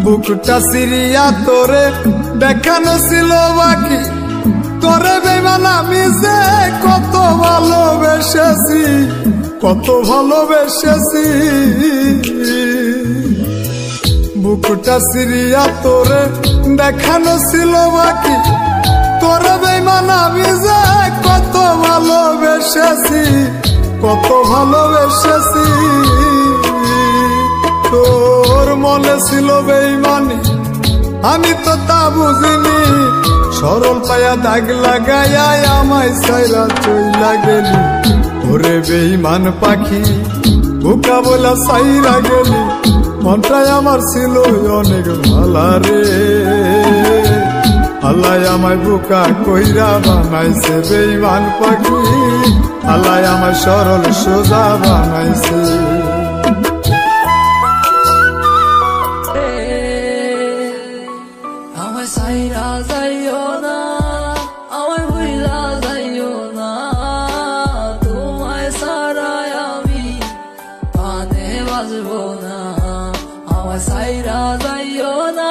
বুকটা সিরিয়া তোরে দেখানো ছিল বাকি, তোরে বেমান আমি যে কত ভালোবেসেছি, কত ভালোবেসেছি। বুকটা সিরিয়া তোরে দেখানো ছিল বাকি, তোরে বেমান আমি যে কত ভালোবেসেছি, কত ভালোবেসেছি। তোর মনে ছিল বেইমানি, আমি তো তা বুঝিনি। সরল পায়া দাগ লাগাইয়া আমায় সাইরা চইলা গেলি, ওরে বেইমান পাখি বোকা বলা সাইরা গেলি। মনটাই আমার ছিল অনেক ভালা রে, আল্লাহ আমায় বোকা কইরা বানাইছে বেইমান পাখি, আল্লাহ আমায় সরল সোজা বানাইছে। আমায় সাইরা যাইও না, আমায় ভুইলা যাইও না, তোমায় সারায় আমি পানে বাজবো না। আমায় সাইরা যাইও না।